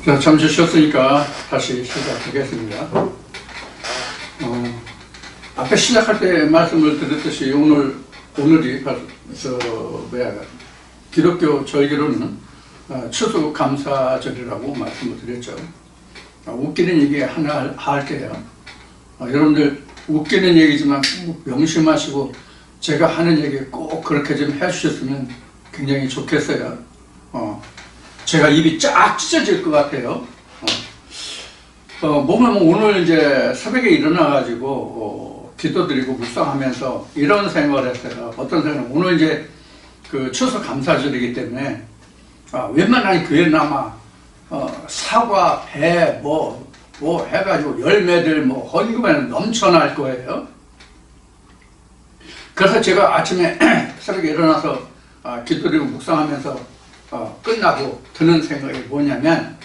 자, 잠시 쉬었으니까 다시 시작하겠습니다. 앞에 시작할 때 말씀을 드렸듯이 오늘이 기독교 절기로는 추수감사절이라고 말씀을 드렸죠. 웃기는 얘기 하나 할게요. 여러분들 웃기는 얘기지만 꼭 명심하시고 제가 하는 얘기 꼭 그렇게 좀 해주셨으면 굉장히 좋겠어요. 제가 입이 쫙 찢어질 것 같아요. 뭐냐면 오늘 이제 새벽에 일어나가지고 기도드리고 묵상하면서 이런 생각을 했어요. 어떤 생각? 오늘 이제 그 추수감사절이기 때문에 웬만한 교회나마 사과, 배, 뭐 해가지고 열매들 헌금에는 넘쳐날 거예요. 그래서 제가 아침에 새벽에 일어나서 기도드리고 묵상하면서 끝나고 드는 생각이 뭐냐면,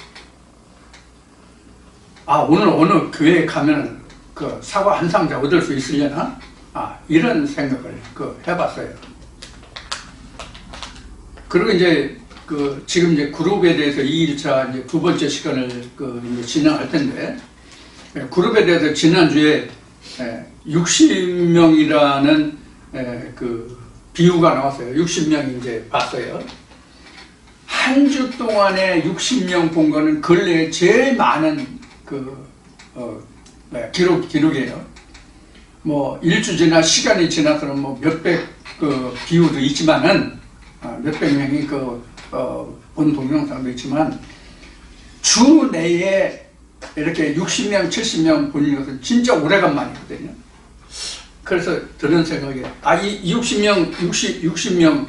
오늘 어느 교회에 가면 그 사과 한 상자 얻을 수 있으려나? 이런 생각을 해봤어요. 그리고 이제 지금 이제 그룹에 대해서 2일차 이제 두 번째 시간을 이제 진행할 텐데, 그룹에 대해서 지난주에 60명이라는 비유가 나왔어요. 60명이 이제 봤어요. 한 주 동안에 60명 본 거는 근래에 제일 많은 기록이에요. 일주 지나 시간이 지나서는 몇백 비유도 있지만은, 몇백 명이 본 동영상도 있지만, 주 내에 이렇게 60명, 70명 보는 것은 진짜 오래간만이거든요. 그래서 드는 생각이, 이 60명,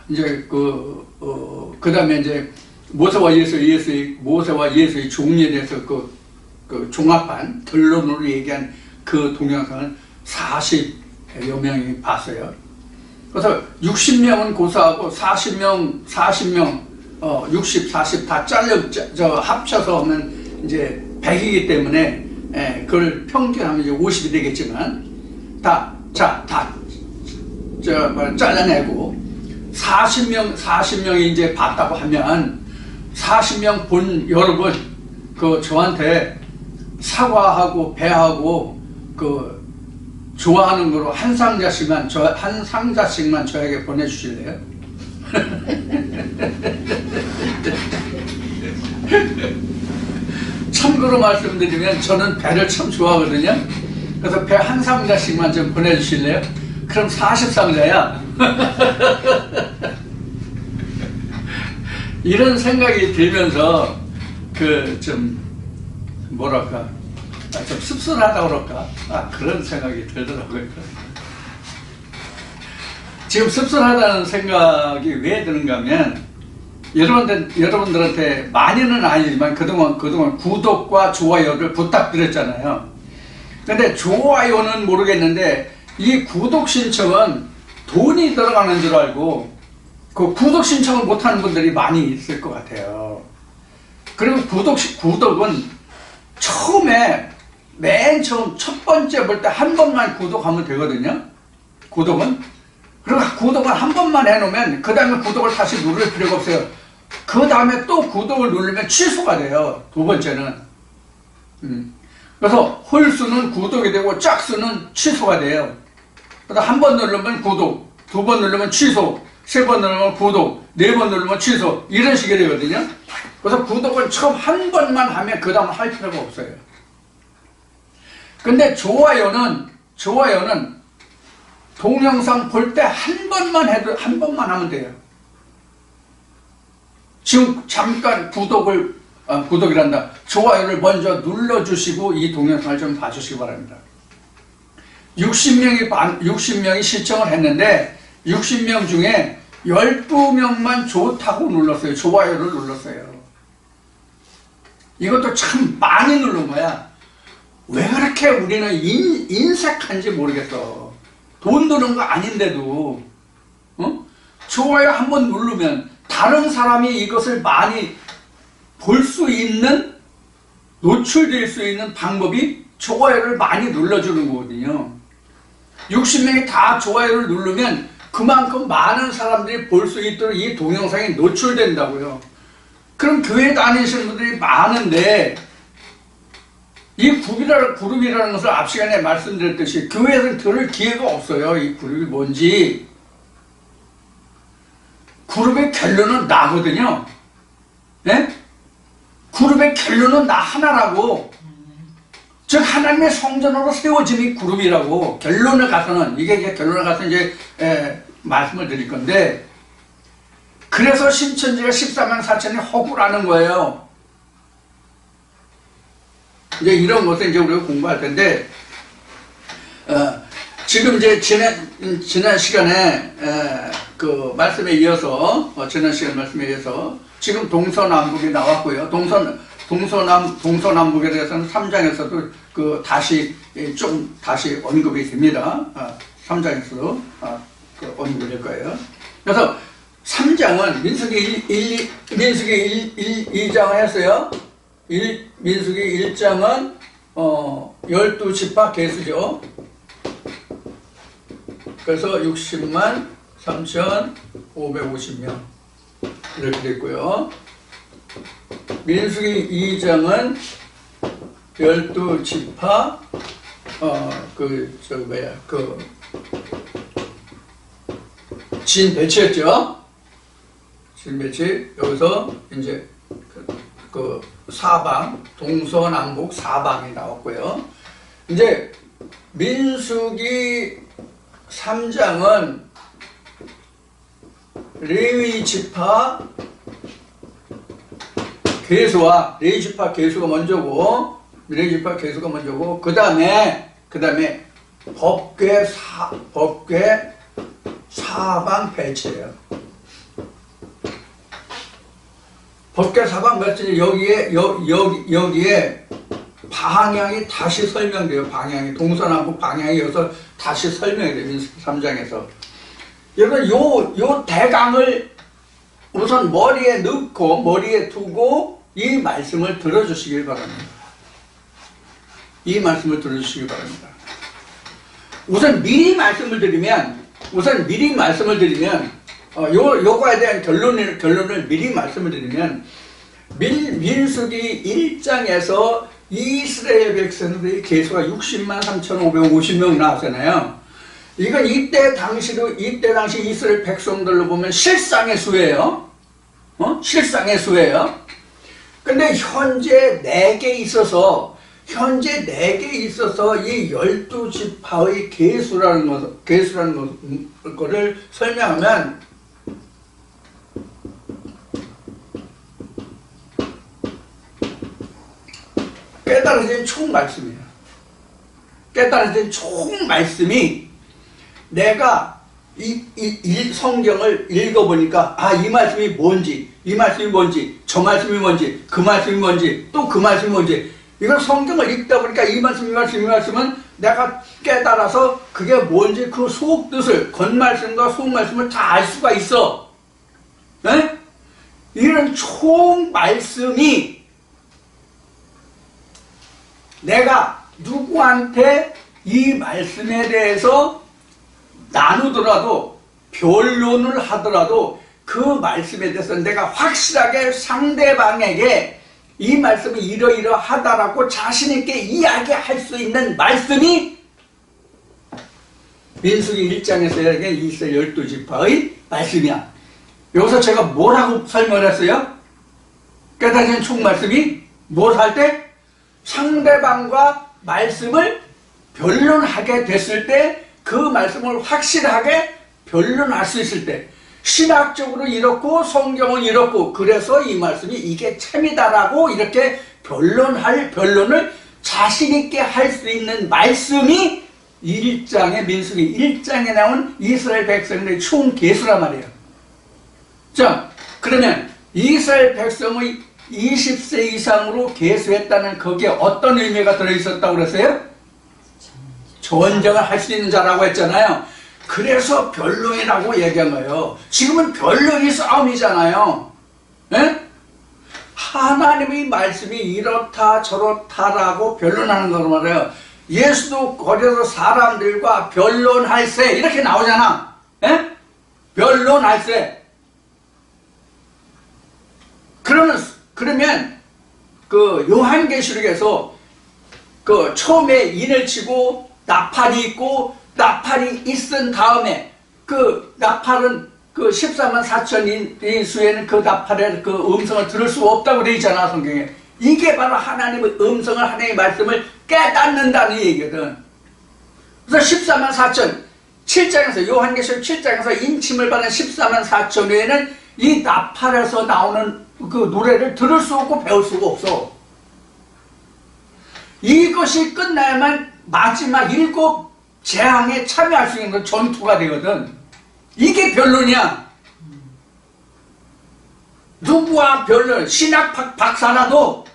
이제 그 다음에 이제 모세와 예수의 종류에 대해서 종합한 결론으로 얘기한 그 동영상을 40여 명이 봤어요. 그래서 60명은 고사하고 40명, 60, 40 다 합쳐서 하면 이제 100이기 때문에, 그걸 평균하면 이제 50이 되겠지만, 잘라내고, 40명이 이제 봤다고 하면, 40명 본 여러분, 저한테 사과하고 배하고, 좋아하는 거로 한 상자씩만 저에게 보내주실래요? 참고로 말씀드리면 저는 배를 참 좋아하거든요. 그래서 배 한 상자씩만 좀 보내주실래요? 그럼 40상자야. 이런 생각이 들면서 좀 씁쓸하다 그럴까? 그런 생각이 들더라고요. 지금 씁쓸하다는 생각이 왜 드는가 하면, 여러분들한테 많이는 아니지만 그동안 구독과 좋아요를 부탁드렸잖아요. 근데 좋아요는 모르겠는데, 이 구독 신청은 돈이 들어가는 줄 알고, 구독 신청을 못하는 분들이 많이 있을 것 같아요. 그리고 구독은 맨 처음 첫 번째 볼 때 한 번만 구독하면 되거든요. 구독은. 그리고 구독을 한 번만 해놓으면 그 다음에 구독을 다시 누를 필요가 없어요. 그 다음에 또 구독을 누르면 취소가 돼요. 두 번째는. 그래서 홀수는 구독이 되고 짝수는 취소가 돼요. 그래서 한 번 누르면 구독, 두 번 누르면 취소, 세 번 누르면 구독, 네 번 누르면 취소, 이런 식이 되거든요. 그래서 구독을 처음 한 번만 하면 그 다음 할 필요가 없어요. 근데 좋아요는 동영상 볼 때 한 번만 하면 돼요. 지금 잠깐 구독이란다. 좋아요를 먼저 눌러주시고 이 동영상을 좀 봐주시기 바랍니다. 60명이 시청을 했는데 60명 중에 12명만 좋다고 눌렀어요. 좋아요를 눌렀어요. 이것도 참 많이 누른 거야. 왜 그렇게 우리는 인색한지 모르겠어. 돈 드는 거 아닌데도 좋아요 한번 누르면 다른 사람이 이것을 많이 볼 수 있는, 노출될 수 있는 방법이 좋아요를 많이 눌러주는 거거든요. 60명이 다 좋아요를 누르면 그만큼 많은 사람들이 볼 수 있도록 이 동영상이 노출된다고요. 그럼 교회 다니시는 분들이 많은데 이 그룹이라는 것을 앞 시간에 말씀드렸듯이 교회에서는 들을 기회가 없어요. 이 그룹이 뭔지. 그룹의 결론은 나거든요. 네? 그룹의 결론은 나 하나라고. 즉 하나님의 성전으로 세워짐이 그룹이라고. 결론을 가서는 이게 결론을 가서 이제 말씀을 드릴 건데, 그래서 신천지가 14만 4천이 허구라는 거예요. 이제 이런 것을 이제 우리가 공부할 텐데, 지금 이제 지난 시간에 그 말씀에 이어서 지난 시간 말씀에 이어서 지금 동서남북이 나왔고요. 동서남북에 대해서는 3장에서도 그 다시 언급이 됩니다. 3장에서도 그 언급이 될 거예요. 그래서 3장은 민수기 2장을 했어요. 민수기 1장은 12지파 계수죠. 그래서 60만 3,550명 이렇게 됐고요. 민수기 2장은 12지파 진 배치였죠. 진 배치. 여기서 이제 그 사방, 동서남북 사방이 나왔고요. 이제 민수기 3장은 레위 지파 계수와 레위 지파 계수가 먼저고, 그 다음에 법궤 사방 배치예요. 법궤 사방 배치는 여기에 방향이 다시 설명돼요. 방향이 동서남북 방향이 여기서 다시 설명이 돼요. 민수기 3장에서. 여러분 요 대강을 우선 머리에 넣고 머리에 두고 이 말씀을 들어주시길 바랍니다. 이 말씀을 들어주시길 바랍니다. 우선 미리 말씀을 드리면 요거에 대한 결론을 미리 말씀을 드리면, 민수기 1장에서 이스라엘 백성들의 계수가 60만 3,550명 나왔잖아요. 이건 이때 당시 이스라엘 백성들로 보면 실상의 수예요. 실상의 수예요. 근데 현재 4개 있어서 이 12지파의 계수라는 것을 설명하면, 깨달아진 총 말씀이에요. 깨달아진 총 말씀이 내가 이 성경을 읽어보니까 이 말씀이 뭔지, 저 말씀이 뭔지, 그 말씀이 뭔지, 또 그 말씀이 뭔지, 이걸 성경을 읽다 보니까 이 말씀은 내가 깨달아서 그게 뭔지 그 속뜻을, 겉말씀과 속말씀을 다 알 수가 있어. 네? 이런 총 말씀이 내가 누구한테 이 말씀에 대해서 나누더라도, 변론을 하더라도 그 말씀에 대해서 내가 확실하게 상대방에게 이 말씀이 이러이러하다라고 자신있게 이야기할 수 있는 말씀이 민수기 1장에서 얘기한 이스라엘 12지파의 말씀이야. 여기서 제가 뭐라고 설명을 했어요? 깨달은 총 말씀이 뭘 할 때? 상대방과 말씀을 변론하게 됐을 때, 그 말씀을 확실하게 변론할 수 있을 때, 신학적으로 이렇고 성경은 이렇고 그래서 이 말씀이 이게 참이다라고 이렇게 변론을 자신있게 할 수 있는 말씀이 1장의 민수기 1장에 나온 이스라엘 백성들의 총 계수란 말이에요. 자, 그러면 이스라엘 백성의 20세 이상으로 계수했다는 거기에 어떤 의미가 들어있었다고 그랬어요? 전쟁을 할 수 있는 자라고 했잖아요. 그래서 변론이라고 얘기한 거예요. 지금은 변론이 싸움이잖아요. 네? 하나님의 말씀이 이렇다 저렇다라고 변론하는 거란 말이에요. 예수도 거기서 사람들과 변론할세 이렇게 나오잖아. 네? 변론할세. 그러면 그 요한계시록에서 그 처음에 인을 치고 나팔이 있고 나팔이 있은 다음에 그 나팔은 그 14만 4천인 수에는 그 나팔의 그 음성을 들을 수 없다고 되어 있잖아, 성경에. 이게 바로 하나님의 음성을, 하나님의 말씀을 깨닫는다는 얘기거든. 그래서 14만 4천 7장에서 요한계시록 7장에서 인침을 받은 14만 4천 외에는 이 나팔에서 나오는 그 노래를 들을 수 없고 배울 수가 없어. 이것이 끝나야만 마지막 7 재앙에 참여할 수 있는 전투가 되거든. 이게 변론이야. 누구와 변론, 신학 박사라도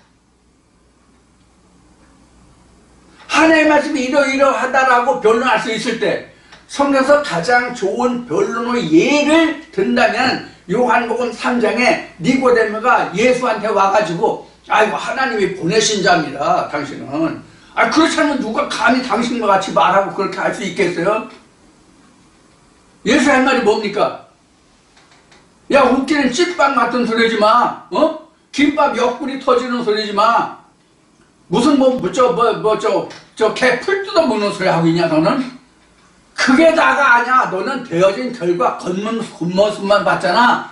하나님의 말씀이 이러이러하다라고 변론할 수 있을 때 성경에서 가장 좋은 변론의 예를 든다면 요한복음 3장에 니고데모가 예수한테 와가지고 아이고 하나님이 보내신 자입니다 당신은. 그렇지 않으면 누가 감히 당신과 같이 말하고 그렇게 할 수 있겠어요? 예수 할 말이 뭡니까? 야, 웃기는 찐빵 같은 소리지 마. 김밥 옆구리 터지는 소리지 마. 무슨 개 풀 뜯어 먹는 소리 하고 있냐 너는? 그게 다가 아니야. 너는 되어진 결과 겉모습만 봤잖아.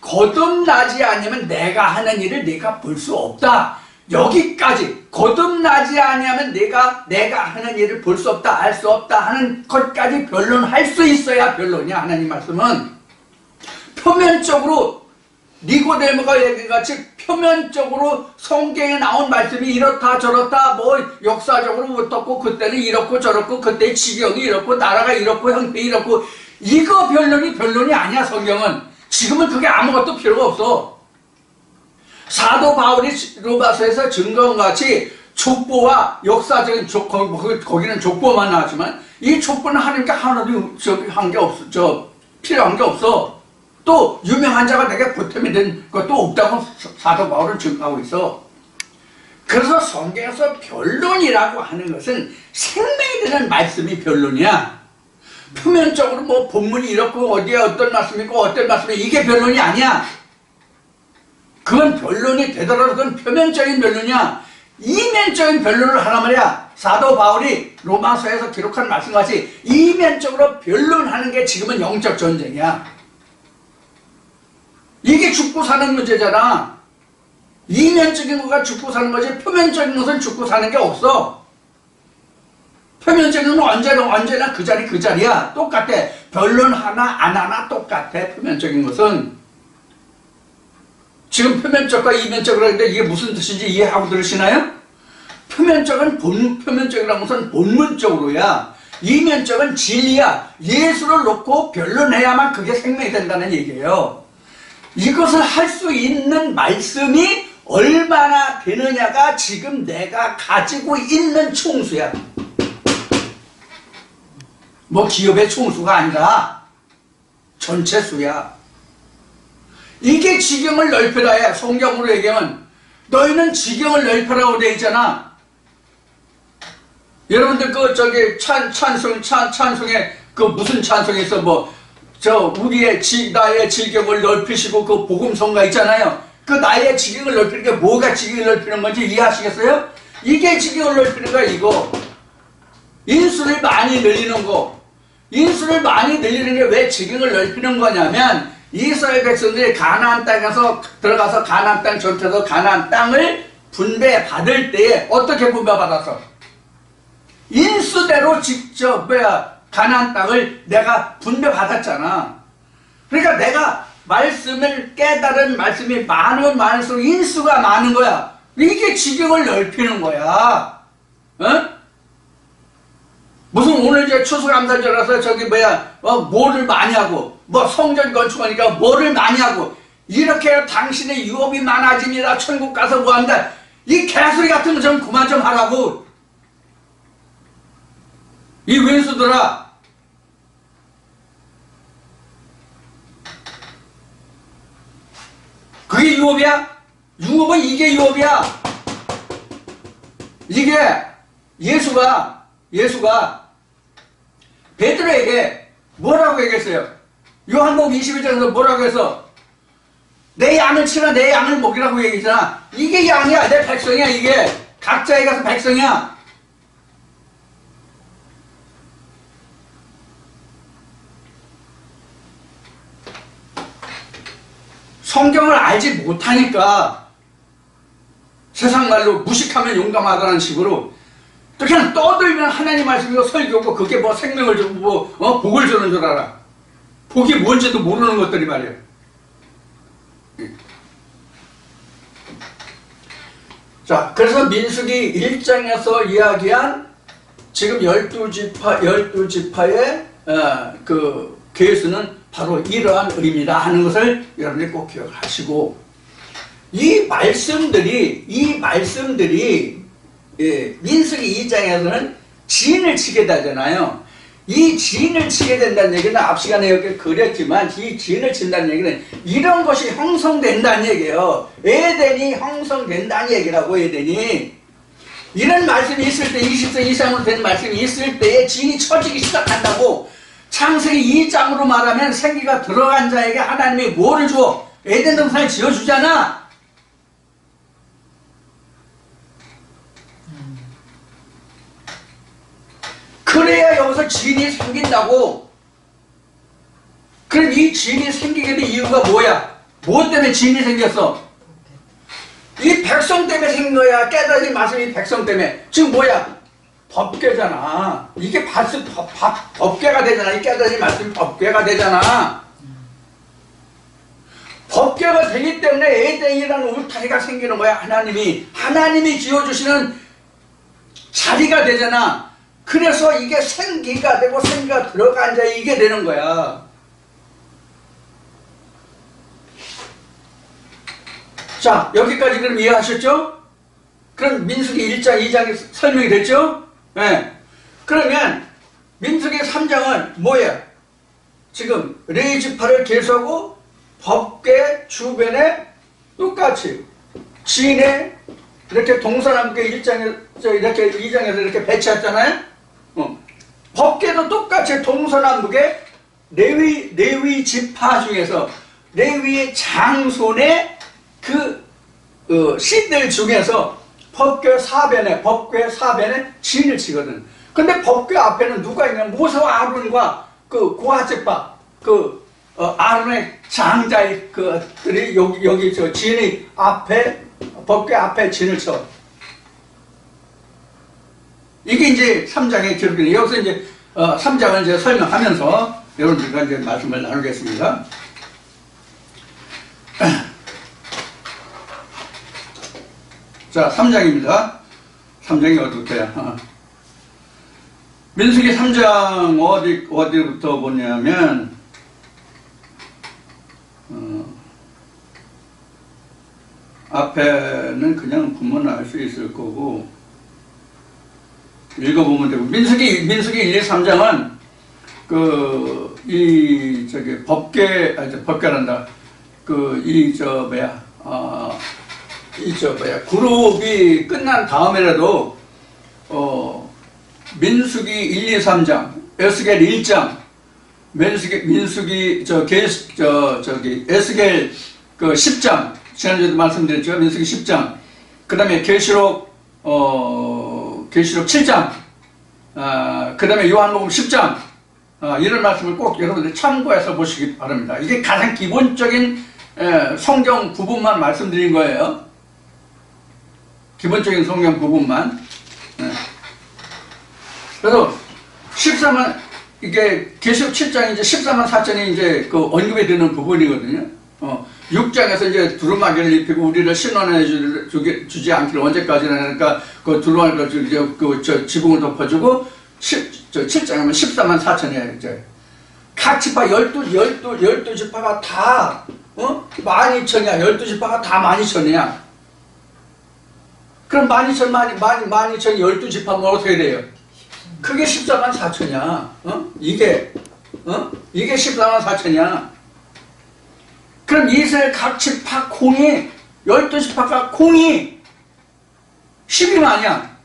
거듭나지 않으면 내가 하는 일을 네가 볼 수 없다. 여기까지 거듭나지 않으면 내가 하는 일을 볼 수 없다, 알 수 없다 하는 것까지 변론할 수 있어야 변론이야. 하나님 말씀은 표면적으로 니고데모가 얘기같이 표면적으로 성경에 나온 말씀이 이렇다 저렇다 뭐 역사적으로 어떻고 그때는 이렇고 저렇고 그때 지경이 이렇고 나라가 이렇고 형편이 이렇고 이거 변론이 아니야. 성경은 지금은 그게 아무것도 필요가 없어. 사도 바울이 로마서에서 증거한 같이 족보와 역사적인 거기는 족보만 나왔지만 이 족보는 하나님께 하나도 한 게 없어. 필요한 게 없어. 또 유명한 자가 내게 보탬이 된 것도 없다고 사도 바울은 증거하고 있어. 그래서 성경에서 변론이라고 하는 것은 생명이 되는 말씀이 변론이야. 표면적으로 뭐 본문이 이렇고 어디에 어떤 말씀이 있고 어떤 말씀이 이게 변론이 아니야. 그건 변론이 되더라도 그건 표면적인 변론이야. 이면적인 변론을 하란 말이야. 사도 바울이 로마서에서 기록한 말씀같이 이면적으로 변론하는 게 지금은 영적 전쟁이야. 이게 죽고 사는 문제잖아. 이면적인 거가 죽고 사는 거지 표면적인 것은 죽고 사는 게 없어. 표면적인 건 언제나 그 자리야. 똑같아. 변론 하나 안 하나 똑같아. 표면적인 것은. 지금 표면적과 이면적이라고 하는데 이게 무슨 뜻인지 이해하고 들으시나요? 표면적이라는 것은 본문적으로야. 이면적은 진리야. 예수를 놓고 변론해야만 그게 생명이 된다는 얘기예요. 이것을 할 수 있는 말씀이 얼마나 되느냐가 지금 내가 가지고 있는 총수야. 뭐 기업의 총수가 아니라 전체 수야. 이게 지경을 넓혀라 해. 성경으로 얘기하면 너희는 지경을 넓혀라고 되어 있잖아. 여러분들 그 저기 찬송에 그 무슨 찬송에 있어 나의 지경을 넓히시고 그 복음성가 있잖아요. 그 나의 지경을 넓히는 게 뭐가 지경을 넓히는 건지 이해하시겠어요? 이게 지경을 넓히는 거야. 이거 인수를 많이 늘리는 거. 인수를 많이 늘리는 게 왜 지경을 넓히는 거냐면 이스라엘 백성들이 가나안 땅에서 들어가서 가나안 땅 전체에서 가나안 땅을 분배받을 때에 어떻게 분배받았어? 인수대로 직접 가나안 땅을 내가 분배받았잖아. 그러니까 내가 말씀을 깨달은 말씀이 많으면 많을수록 인수가 많은 거야. 이게 지경을 넓히는 거야. 무슨 오늘 이제 추수감사절이라서 뭐를 많이 하고 성전 건축하니까 뭐를 많이 하고 이렇게 당신의 유업이 많아집니다. 천국 가서 뭐한다. 이 개소리 같은 거 좀 그만 좀 하라고. 이 왼수들아. 그게 유업이야? 유업은 이게 유업이야. 이게 예수가 베드로에게 뭐라고 얘기했어요? 요한복음 21장에서 뭐라고 해서 내 양을 치라, 내 양을 먹이라고 얘기잖아. 이게 양이야, 내 백성이야, 이게. 각자에 가서 백성이야. 성경을 알지 못하니까 세상 말로 무식하면 용감하다는 식으로 또 그냥 떠들면 하나님 말씀이고 설교고 그게 뭐 생명을 주고 뭐 복을 주는 줄 알아. 복이 뭔지도 모르는 것들이 말이야. 자, 그래서 민수기 1장에서 이야기한 지금 12지파의 그 계수는 바로 이러한 의미다 하는 것을 여러분들이 꼭 기억하시고, 이 말씀들이 민수기 2장에서는 진을 치게 되잖아요. 이 진을 치게 된다는 얘기는 앞 시간에 이렇게 그렸지만, 이 진을 친다는 얘기는 이런 것이 형성된다는 얘기예요. 에덴이 형성된다는 얘기라고. 에덴이 이런 말씀이 있을 때, 20세 이상으로 된 말씀이 있을 때에 진이 쳐지기 시작한다고. 창세기 2장으로 말하면 생기가 들어간 자에게 하나님이 뭐를 줘? 에덴 동산을 지어주잖아. 그래야 여기서 진이 생긴다고. 그럼 이 진이 생기게 된 이유가 뭐야? 뭐 때문에 진이 생겼어? 이 백성 때문에 생긴 거야. 깨달은 말씀이 백성 때문에. 지금 뭐야? 법궤잖아. 이게 법궤가 되잖아. 이 깨달은 말씀이 법궤가 되잖아. 법궤가 되기 때문에 에덴이라는 울타리가 생기는 거야. 하나님이 지어주시는 자리가 되잖아. 그래서 이게 생기가 되고 생기가 들어간 자에 이게 되는 거야. 자, 여기까지 그럼 이해하셨죠? 그럼 민수기 1장, 2장에 설명이 됐죠? 네. 그러면 민수기 3장은 뭐야? 지금 레위 지파를 계수하고 법궤 주변에 똑같이 진에 이렇게 동서남북에 1장에 이렇게 2장에서 이렇게 배치했잖아요. 법궤도 똑같이 동서남북에 레위 지파 중에서 레위의 장손의 씨들 중에서 법궤 사변에 진을 치거든. 근데 법궤 앞에는 누가 있냐면 모세와 아론과 그 고핫제파 아론의 장자의 그들이 여기 저 진의 앞에 법궤 앞에 진을 쳐. 이게 이제 3장의 기록이에요. 여기서 이제 3장을 이제 설명하면서 여러분들과 이제 말씀을 나누겠습니다. 자, 3장입니다. 3장이 어떻게요? 민수기 3장 어디부터 보냐면 앞에는 그냥 보면 알 수 있을 거고 읽어보면 되고, 민수기 1, 2, 3장은 법궤란다. 그룹이 끝난 다음에라도 민수기 1, 2, 3장, 에스겔 1장, 에스겔 10장, 지난주에도 말씀드렸죠. 민수기 10장, 그 다음에 계시록 7장, 그 다음에 요한복음 10장, 이런 말씀을 꼭 여러분들 참고해서 보시기 바랍니다. 이게 가장 기본적인 성경 부분만 말씀드린 거예요. 기본적인 성경 부분만. 그래서 14만, 이게 계시록 7장이 이제 14만 4천이 이제 그 언급이 되는 부분이거든요. 6장에서 이제 두루마기를 입히고 우리를 신원해 주지 않기를 언제까지나, 그러니까 그 두루마기를 이제 지붕을 덮어주고 7장이면 14만 4천이에요. 이제 각 지파 12지파가 다 12,000이야. 12지파가 다 12,000이야. 그럼 12,000이 12지파면 어떻게 돼요? 그게 14만 4천이야. 이게 14만 4천이야. 그럼 이스라엘 각 지파 콩이 12지파가 콩이 12만이야.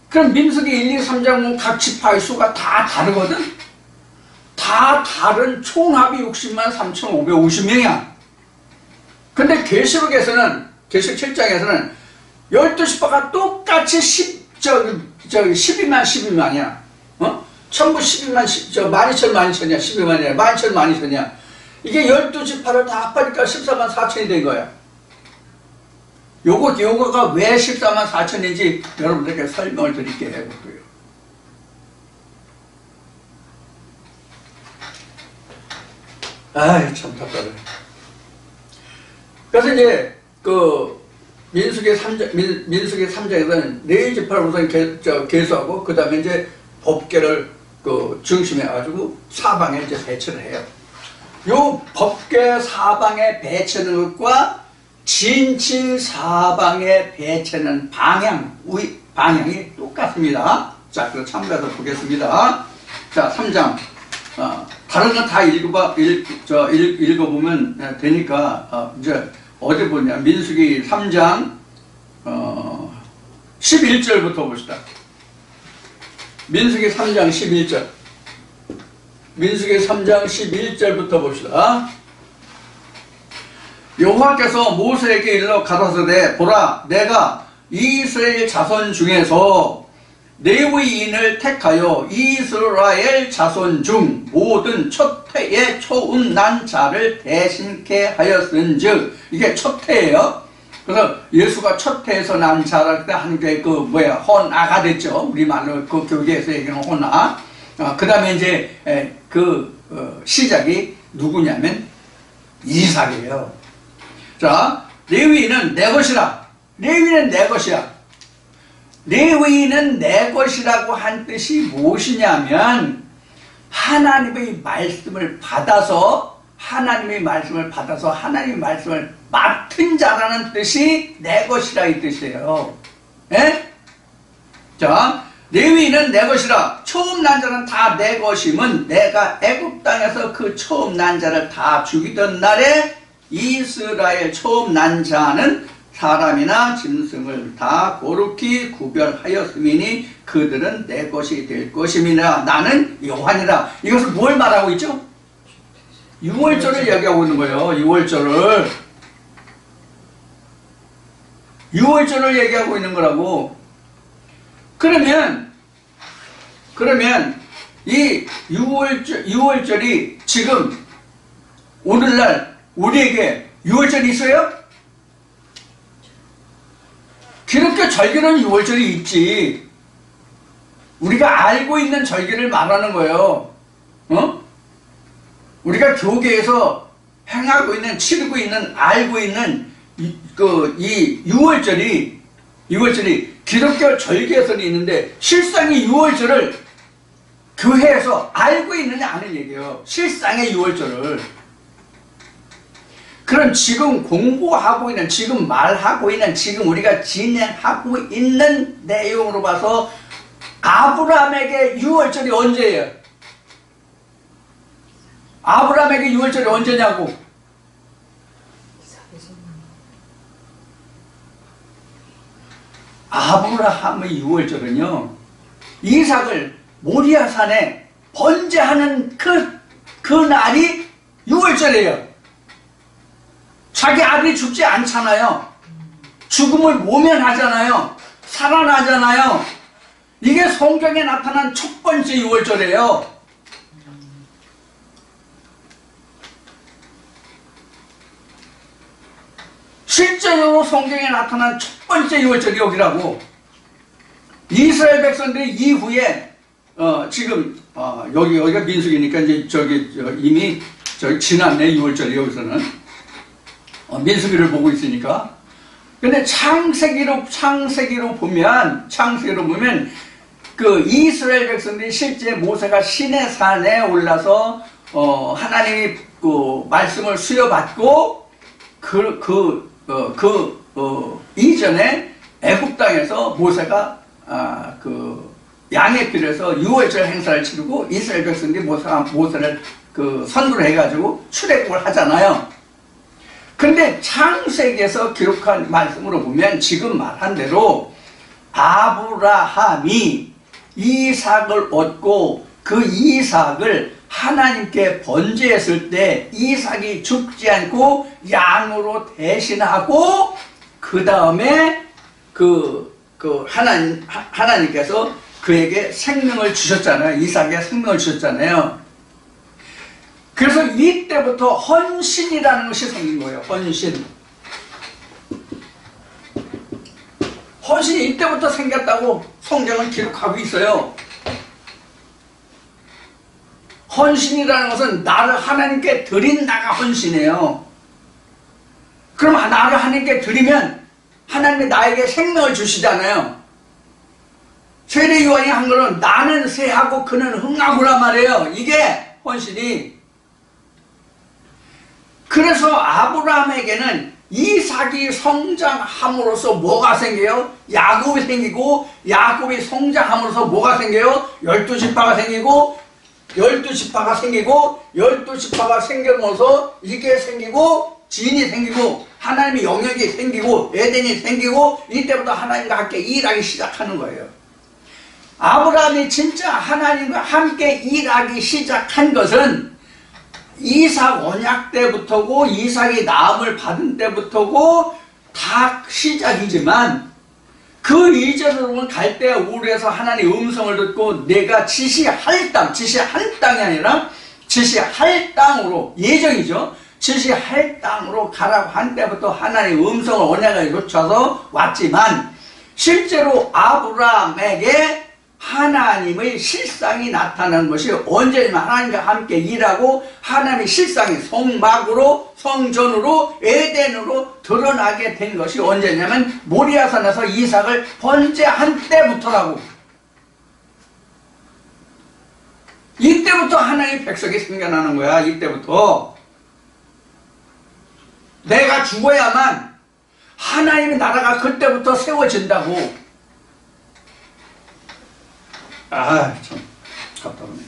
그럼 민수기 1, 2, 3장 각 지파의 수가 다 다르거든? 다 다른 총합이 60만 3,550명이야. 근데 계시록 7장에서는 12지파가 똑같이 12만이야. 전부 12만, 12,000이야, 12만이야, 12,000이야. 이게 12지파를 다 합하니까 14만 4천이 된 거야. 요거가 왜 14만 4천인지 여러분들께 설명을 드릴게요. 그것도요. 아이, 참 답답해. 그래서 이제, 민수기 3장에서는 네 지파를 우선 계수하고, 그 다음에 이제 법궤를 중심해가지고 사방에 이제 배치를 해요. 요 법궤 사방에 배치하는 것과 진칠 사방에 배치하는 방향이 똑같습니다. 자, 그거 참고해서 보겠습니다. 자, 3장. 다른 거 다 읽어보면 되니까, 이제 어디 보냐. 민수기 3장, 11절부터 봅시다. 민수기 3장 11절. 민수기 3장 11절부터 봅시다. 여호와께서 모세에게 일러 가라사대 보라 내가 이스라엘 자손 중에서 레위인을 택하여 이스라엘 자손 중 모든 첫 해의 처음 난 자를 대신케 하였은즉 이게 첫 해예요. 그래서 예수가 첫 해에서 난 자랄 때 한 게 혼아가 됐죠. 우리말로 그 교계에서 얘기하는 혼아. 그 다음에 이제 시작이 누구냐면 이삭이에요. 자, 레위인은 내 것이라. 레위인은 내 것이야. 레위인은 내 것이라고 한 뜻이 무엇이냐면 하나님의 말씀을 받아서 하나님의 말씀을 맡은 자라는 뜻이 내 것이라 이 뜻이에요. 예? 자, 레위인은 내 것이라. 처음 난 자는 다 내 것임은 내가 애굽 땅에서 그 처음 난 자를 다 죽이던 날에 이스라엘 처음 난 자는 사람이나 짐승을 다 거룩히 구별하였음이니 그들은 내 것이 될 것임이라. 나는 여호와니라. 이것은 뭘 말하고 있죠? 6월절을 이야기하고 있는 거예요. 6월절을 얘기하고 있는 거라고. 그러면 이 6월절이 지금 오늘날 우리에게 6월절이 있어요? 기독교 절기는 6월절이 있지. 우리가 알고 있는 절기를 말하는 거예요. 우리가 교계에서 행하고 있는, 치르고 있는, 알고 있는 이 6월절이 기독교 절기에서는 있는데 실상의 6월절을 교회에서 알고 있느냐 아는 얘기예요. 실상의 6월절을. 그럼 지금 공부하고 있는, 지금 말하고 있는, 지금 우리가 진행하고 있는 내용으로 봐서 아브라함에게 6월절이 언제예요? 아브라함에게 6월절이 언제냐고? 아브라함의 6월절은요, 이삭을 모리아산에 번제하는 그 날이 6월절이에요. 자기 아들이 죽지 않잖아요. 죽음을 모면하잖아요. 살아나잖아요. 이게 성경에 나타난 첫 번째 6월절이에요. 실제로 성경에 나타난 첫 번째 6월절이 여기라고. 이스라엘 백성들이 이후에 지금 여기가 민수기니까 이제 이미 지났네 6월절이 여기서는. 민수기를 보고 있으니까. 근데 창세기로 보면 그 이스라엘 백성들이 실제 모세가 시내 산에 올라서 하나님이 그 말씀을 수여받고 이전에 애굽 땅에서 모세가 그 양의 길에서 6월절 행사를 치르고 이스라엘 백성들이 모세를 선두를 해가지고 출애굽을 하잖아요. 근데 창세기에서 기록한 말씀으로 보면 지금 말한 대로 아브라함이 이삭을 얻고 그 이삭을 하나님께 번제했을 때 이삭이 죽지 않고 양으로 대신하고 그 다음에 하나님께서 그에게 생명을 주셨잖아요. 이삭에게 생명을 주셨잖아요. 그래서 이때부터 헌신이라는 것이 생긴 거예요. 헌신이 이때부터 생겼다고 성경은 기록하고 있어요. 헌신이라는 것은 나를 하나님께 드린다가 헌신이에요. 그럼 나를 하나님께 드리면 하나님이 나에게 생명을 주시잖아요. 세례 요한이 한 거는 나는 쇠하고 그는 흥하구란 말이에요. 이게 헌신이. 그래서 아브라함에게는 이삭이 성장함으로써 뭐가 생겨요? 야곱이 생기고, 야곱이 성장함으로써 뭐가 생겨요? 12지파가 생기고, 12지파가 생기고, 12지파가 생겨서 이게 생기고, 진이 생기고, 하나님의 영역이 생기고, 에덴이 생기고, 이때부터 하나님과 함께 일하기 시작하는 거예요. 아브라함이 진짜 하나님과 함께 일하기 시작한 것은 이삭 언약 때부터고, 이삭이 나음을 받은 때부터고 다 시작이지만, 그 이전으로는 갈대아 우르에서 하나님의 음성을 듣고 내가 지시할 땅이 아니라 지시할 땅으로, 예정이죠. 지시할 땅으로 가라고 한 때부터 하나님의 음성을 언약을 쫓아서 왔지만, 실제로 아브라함에게 하나님의 실상이 나타난 것이 언제냐면 하나님과 함께 일하고 하나님의 실상이 성막으로, 성전으로, 에덴으로 드러나게 된 것이 언제냐면 모리아산에서 이삭을 번제한 때부터라고. 이때부터 하나님의 백성이 생겨나는 거야. 이때부터 내가 죽어야만 하나님의 나라가 그때부터 세워진다고. 참 답답하네.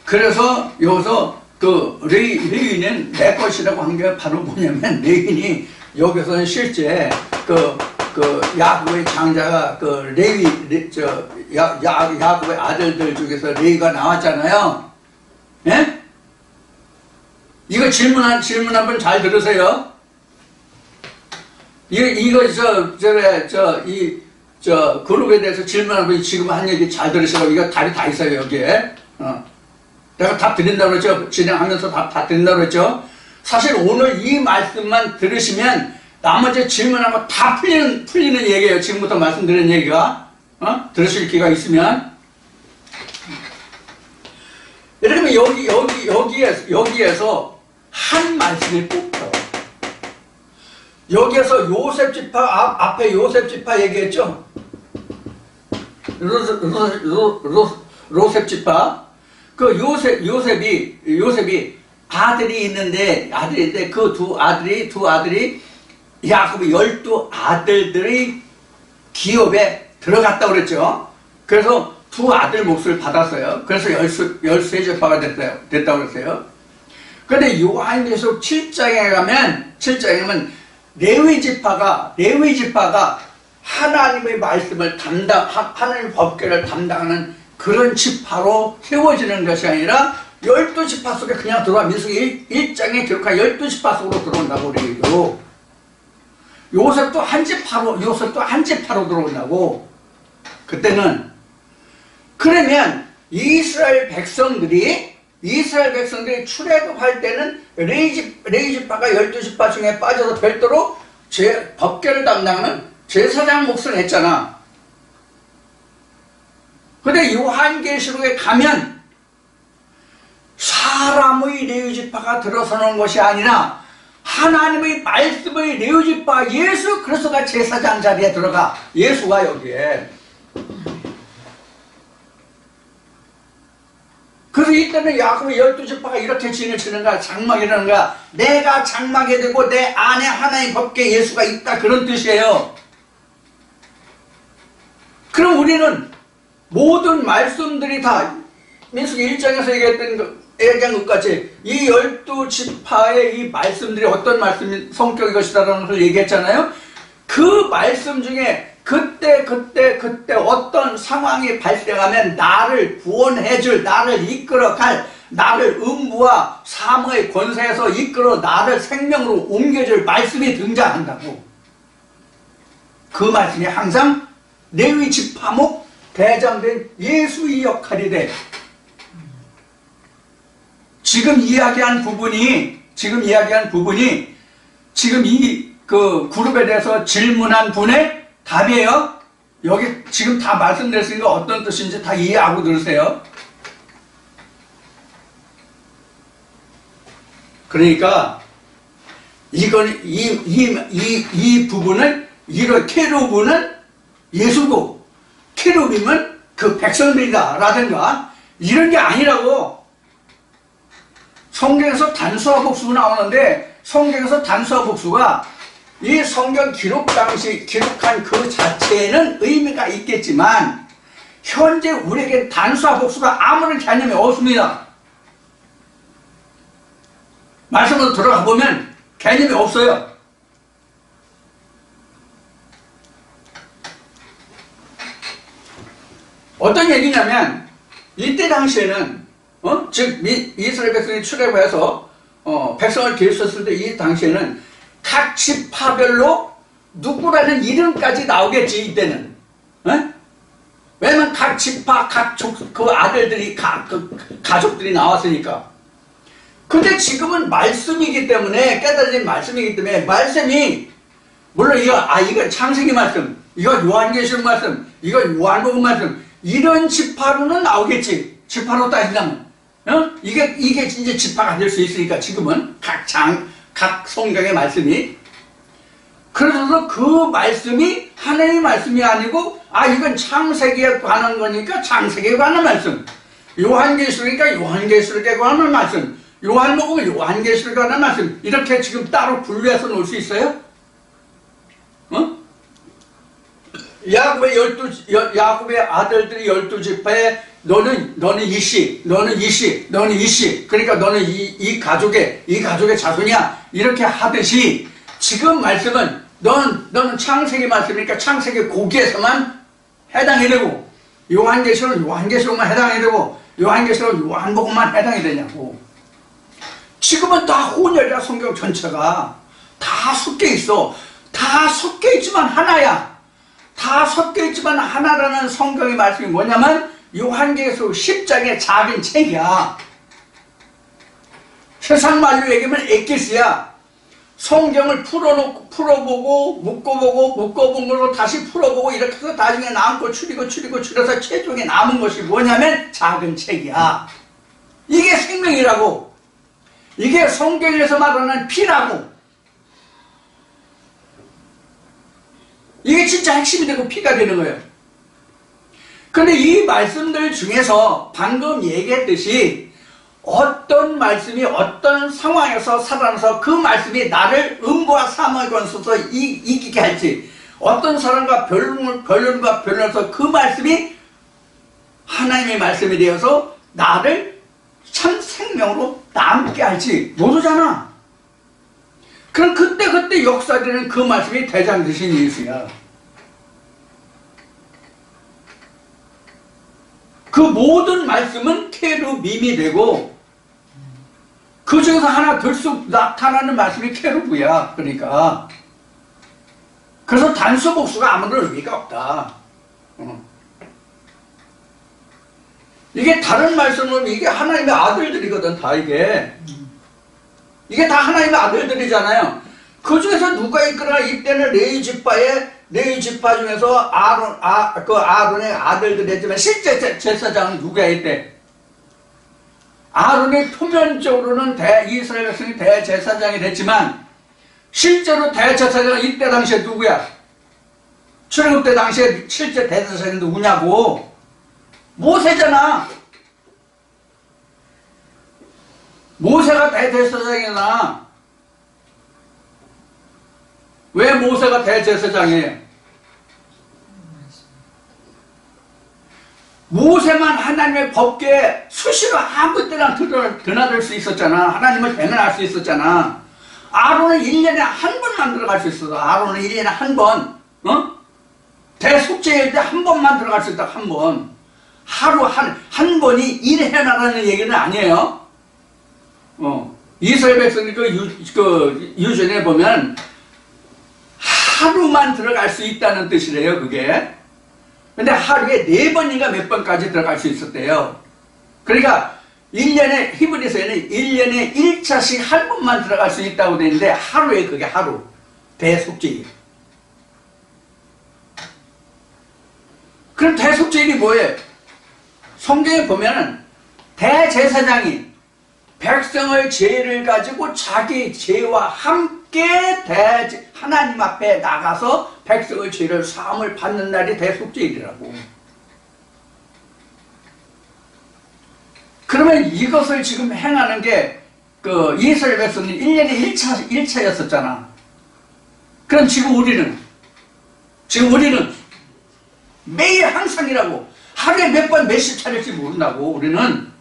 그래서 여기서 레위는 내 것이라고 한 게 바로 뭐냐면, 레위는 여기서는 실제 야곱의 장자가 야곱의 아들들 중에서 레위가 나왔잖아요. 예? 이거 질문 한번 잘 들으세요. 그룹에 대해서 질문한 분이 지금 한 얘기 잘 들으시라고. 이거 답이 다 있어요, 여기에. 내가 답 드린다고 그랬죠? 진행하면서 답 드린다고 그랬죠? 사실 오늘 이 말씀만 들으시면 나머지 질문하고 다 풀리는 얘기예요. 지금부터 말씀드리는 얘기가. 들으실 기회가 있으면. 여러분, 여기에서 한 말씀이 뽑혀요. 여기에서 요셉 지파, 앞에 요셉 지파 얘기했죠? 요셉 지파. 그 요셉이 아들이 있는데, 그 두 아들이 야곱의 12아들들의 기업에 들어갔다고 그랬죠? 그래서 두 아들 몫을 받았어요. 그래서 13지파가 됐다고 그랬어요. 그런데 요한계시록 7장에 가면 레위 지파가 하나님의 말씀을 하나님의 법궤를 담당하는 그런 지파로 세워지는 것이 아니라 12지파 속에 그냥 들어와. 민수기 1장에 기록한 12지파 속으로 들어온다고 그래요. 요셉도 한 지파로 들어온다고. 그때는. 그러면 이스라엘 백성들이 출애굽할 때는 레위 지파가 12지파 중에 빠져서 별도로 법궤를 담당하는 제사장 몫을 했잖아. 근데 요한계시록에 가면 사람의 레위 지파가 들어서는 것이 아니라 하나님의 말씀의 레위 지파 예수 그리스도가 제사장 자리에 들어가. 예수가 여기에. 그래서 이때는 야곱의 12지파가 이렇게 진을 치는가, 장막이라는가, 내가 장막이 되고 내 안에 하나의 법궤 예수가 있다, 그런 뜻이에요. 그럼 우리는 모든 말씀들이 다 민수기 1장에서 얘기한 것 같이 이 12지파의 이 말씀들이 어떤 말씀 성격이 것이다라는 것을 얘기했잖아요. 그 말씀 중에 그때 어떤 상황이 발생하면 나를 구원해줄, 나를 이끌어갈, 나를 음부와 사망의 권세에서 이끌어 나를 생명으로 옮겨줄 말씀이 등장한다고. 그 말씀이 항상 레위 지파목 대장된 예수의 역할이 돼. 지금 이야기한 부분이 지금 이 그 그룹에 대해서 질문한 분의 답이에요. 여기 지금 다 말씀드렸으니까 어떤 뜻인지 다 이해하고 들으세요. 그러니까 이건 이 부분은 이런 케루브는 예수고 케루빔은 그 백성들이다 라든가 이런 게 아니라고. 성경에서 단수와 복수가 나오는데 성경에서 단수와 복수가 이 성경 기록 당시 기록한 그 자체에는 의미가 있겠지만 현재 우리에게 단수와 복수가 아무런 개념이 없습니다. 말씀으로 들어가 보면 개념이 없어요. 어떤 얘기냐면 이때 당시에는 즉 이스라엘 백성이 출애굽해서 백성을 길었을 때 이 당시에는 각 지파별로 누구라는 이름까지 나오겠지 이때는. 왜냐면 각 지파 각 그 아들들이 그 가족들이 나왔으니까. 근데 지금은 말씀이기 때문에 깨달은 말씀이기 때문에 말씀이 물론 이건 창세기 말씀, 이거 요한계시록 말씀, 이거 요한복음 말씀 이런 지파로는 나오겠지. 지파로 따진다면 이게 이제 지파가 될 수 있으니까 지금은 각 성경의 말씀이. 그래서 그 말씀이 하나님의 말씀이 아니고 이건 창세기에 관한 거니까 창세기에 관한 말씀, 요한계시록이니까 요한계시록에 관한 말씀, 요한복음은 요한계시록에 관한 말씀 이렇게 지금 따로 분류해서 놓을 수 있어요? 야곱의 아들들이 12지파에 너는 이씨, 너는 이씨, 너는 이씨. 그러니까 너는 이 가족의 자손이야. 이렇게 하듯이 지금 말씀은 너는 창세기 말씀이니까 창세기 거기에서만 해당이 되고 요한계시록은 요한계시록만 해당이 되고 요한계시록은 요한복음만 해당이 되냐고. 지금은 다 혼혈이야. 성경 전체가 다 섞여 있어. 다 섞여 있지만 하나야. 다 섞여 있지만 하나라는 성경의 말씀이 뭐냐면 요한계시록 10장의 작은 책이야. 세상 말로 얘기하면 엑기스야. 성경을 풀어보고 묶어본 걸로 다시 풀어보고 이렇게 해서 나중에 남고 줄여서 최종에 남은 것이 뭐냐면 작은 책이야. 이게 생명이라고. 이게 성경에서 말하는 피라고. 이게 진짜 핵심이 되고 피가 되는 거예요. 근데 이 말씀들 중에서 방금 얘기했듯이 어떤 말씀이 어떤 상황에서 살아나서 그 말씀이 나를 음부와 사망의 권세에서 이기게 할지, 어떤 사람과 변론과 변론에서 그 말씀이 하나님의 말씀이 되어서 나를 참 생명으로 남게 할지 모르잖아. 그럼 그때 역사되는 그 말씀이 대장 되신 예수야. 그 모든 말씀은 케루빔이 되고 그 중에서 하나 들쑥 나타나는 말씀이 케루브야. 그러니까 그래서 단수 복수가 아무런 의미가 없다. 이게 다른 말씀은 이게 하나님의 아들들이거든. 다 이게 다 하나님의 아들들이잖아요. 그 중에서 누가 이끌어나 이때는 레위 지파 중에서 아론의 아들들이 했지만 실제 제사장은 누가 이때? 아론이 표면적으로는 이스라엘 백성이 대제사장이 됐지만 실제로 대제사장은 이때 당시에 누구야? 출애굽 때 당시에 실제 대제사장이 누구냐고? 모세잖아. 모세가 대제사장이잖아. 왜 모세가 대제사장이에요? 모세만 하나님의 법궤에 수시로 아무 때나 드나들 수 있었잖아. 하나님을 대면할 수 있었잖아. 아론은 1년에 한 번만 들어갈 수 있었어. 아론은 1년에 한 번 대속죄일 때 한 번만 들어갈 수 있다. 한 번. 하루 한 번이 일해나라는 얘기는 아니에요. 이스라엘 백성이 그 유전에 보면 하루만 들어갈 수 있다는 뜻이래요, 그게. 근데 하루에 4번인가 몇 번까지 들어갈 수 있었대요. 그러니까 1년에, 히브리서에는 1년에 1차씩 한 번만 들어갈 수 있다고 되어 있는데, 하루에 그게 하루. 대속죄일. 그럼 대속죄일이 뭐예요? 성경에 보면은 대제사장이 백성의 죄를 가지고 자기 죄와 함께 하나님 앞에 나가서 백성의 죄를 사함을 받는 날이 대속죄일이라고. 그러면 이것을 지금 행하는 게 그 이스라엘 백성이 1년에 1차였었잖아. 그럼 지금 우리는 매일 항상이라고. 하루에 몇 번 몇십 차례일지 모른다고, 우리는.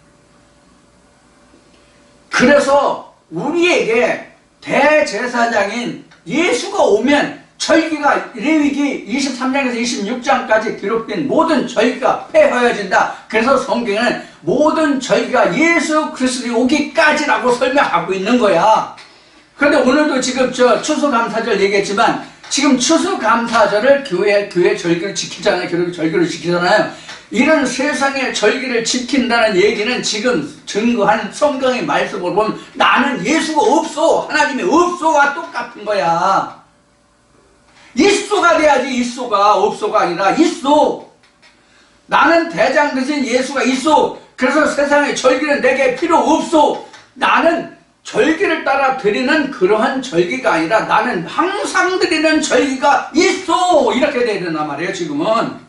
그래서 우리에게 대제사장인 예수가 오면 절기가 레위기 23장에서 26장까지 기록된 모든 절기가 폐허해진다. 그래서 성경에는 모든 절기가 예수 그리스도의 오기까지라고 설명하고 있는 거야. 그런데 오늘도 지금 추수감사절 얘기했지만, 지금 추수감사절을 교회 절기를 지키잖아요. 교회 절기를 지키잖아요. 이런 세상의 절기를 지킨다는 얘기는 지금 증거한 성경의 말씀으로 보면 나는 예수가 없어, 하나님이 없어와 똑같은 거야. 있소가 돼야지. 있소가 없소가 아니라 있소. 나는 대장 대신 예수가 있소. 그래서 세상의 절기는 내게 필요 없소. 나는 절기를 따라 드리는 그러한 절기가 아니라 나는 항상 드리는 절기가 있소. 이렇게 돼야 된단 말이에요, 지금은.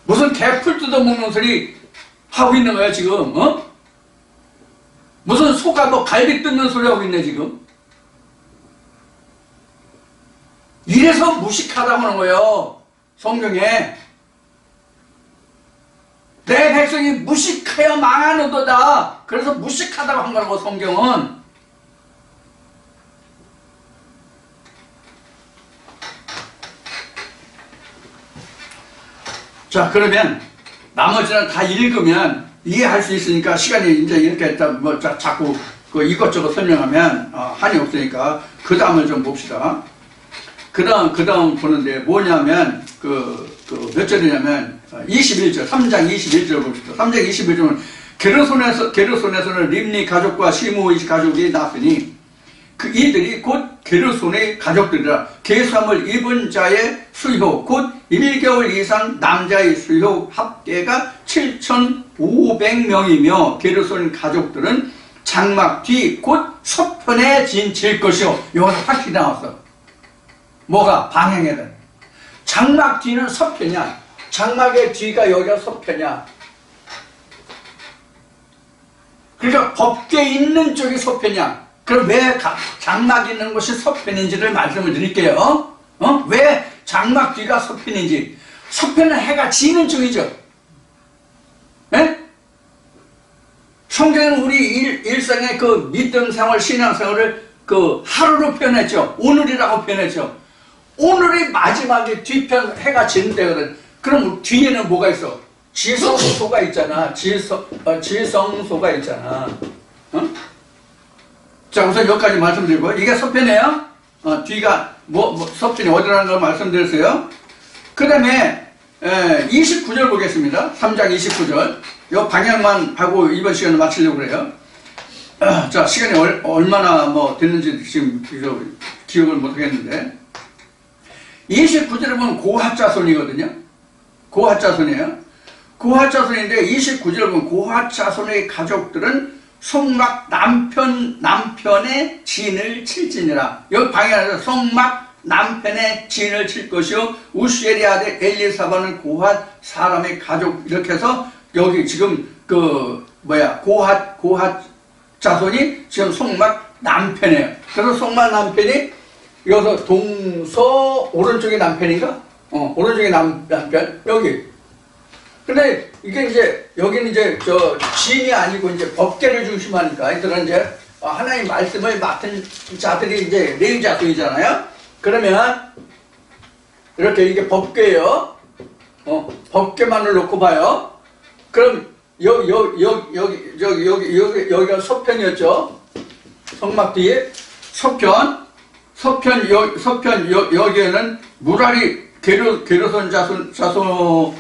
무슨 개풀 뜯어먹는 소리 하고 있는 거야, 지금, 무슨 소가 뭐 갈비 뜯는 소리 하고 있네, 지금. 이래서 무식하다고 하는 거예요, 성경에. 내 백성이 무식하여 망하노도다. 그래서 무식하다고 한 거라고, 성경은. 자, 그러면 나머지는 다 읽으면 이해할 수 있으니까, 시간이 이제 이렇게 뭐 자꾸 그 이것저것 설명하면 한이 없으니까 그 다음을 좀 봅시다. 그 다음 보는데 뭐냐면 몇 절이냐면 21절, 3장 21절 봅시다. 3장 21절은 게르손에서는 림니 가족과 시므이 가족이 났으니 이들이 곧 게르손의 가족들이라. 계수함을 입은 자의 수효 곧 1개월 이상 남자의 수효 합계가 7,500명이며 게르손 가족들은 장막 뒤 곧 서편에 진칠 것이요. 여기서 확실히 나왔어. 뭐가? 방향에는 장막 뒤는 서편이야. 장막의 뒤가 여기가 서편이야. 그러니까 법궤 있는 쪽이 서편이야. 그럼 왜 장막 있는 곳이 서편인지를 말씀을 드릴게요. 왜 장막 뒤가 서편인지. 서편은 해가 지는 쪽이죠. 예? 성경은 우리 일상의 그 믿음 생활, 신앙 생활을 그 하루로 표현했죠. 오늘이라고 표현했죠. 오늘이 마지막에 뒤편 해가 지는 때거든. 그럼 뒤에는 뭐가 있어? 지성소가 있잖아. 지성소가 있잖아. 자, 우선 여기까지 말씀드리고, 이게 서편이에요. 뒤가 서편이 어디라는 걸 말씀드렸어요. 그 다음에 29절 보겠습니다. 3장 29절. 이 방향만 하고 이번 시간을 마치려고 그래요. 자, 시간이 얼마나 됐는지 지금 기억을 못하겠는데, 29절에 보면 고핫자손이거든요. 고핫자손이에요. 고핫자손인데 29절에 보면 고핫자손의 가족들은 송막 남편의 진을 칠지니라. 여기 방향에서 송막 남편의 진을 칠 것이요 우시엘의 아들 엘리사바는 고핫 사람의 가족. 이렇게 해서 여기 지금 고핫 자손이 지금 송막 남편이에요. 그래서 송막 남편이 여기서 동서 오른쪽이 남편인가? 오른쪽이 남편 여기. 근데 이게 이제 여기는 이제 진이 아니고 이제 법계를 중심하니까 이들은 이제 하나님 말씀을 맡은 자들이 이제 레위 자손이잖아요. 그러면 이렇게 이게 법궤예요. 법궤만을 놓고 봐요. 그럼 여기가 서편이었죠. 성막 뒤에 서편 여기에는 무라리 게르손 자손에서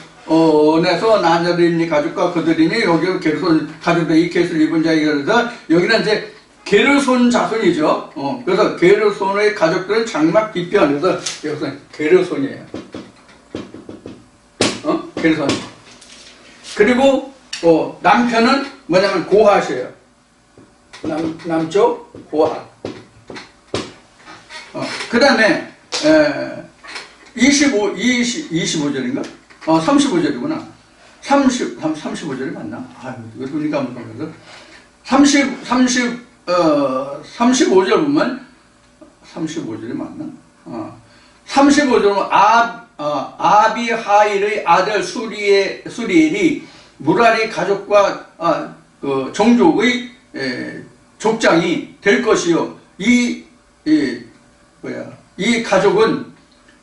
난 자들이니 가족과 그들이니 여기 게르손 가족들 이 케이스를 입은 자에게 그래서 여기는 이제 게르손 자손이죠. 그래서 게르손의 가족들은 장막 뒤편, 그래서 여기서 게르손이에요. 게르손. 그리고 남편은 뭐냐면 고핫이에요. 남쪽 고핫. 그 다음에 25절인가? 35절이구나. 35절이 맞나? 이거 눈이 감독해서 35절 보면 35절이 맞나? 35절은 아비하일의 아들 수리엘이 무라리 가족과 종족의 족장이 될 것이요. 이 가족은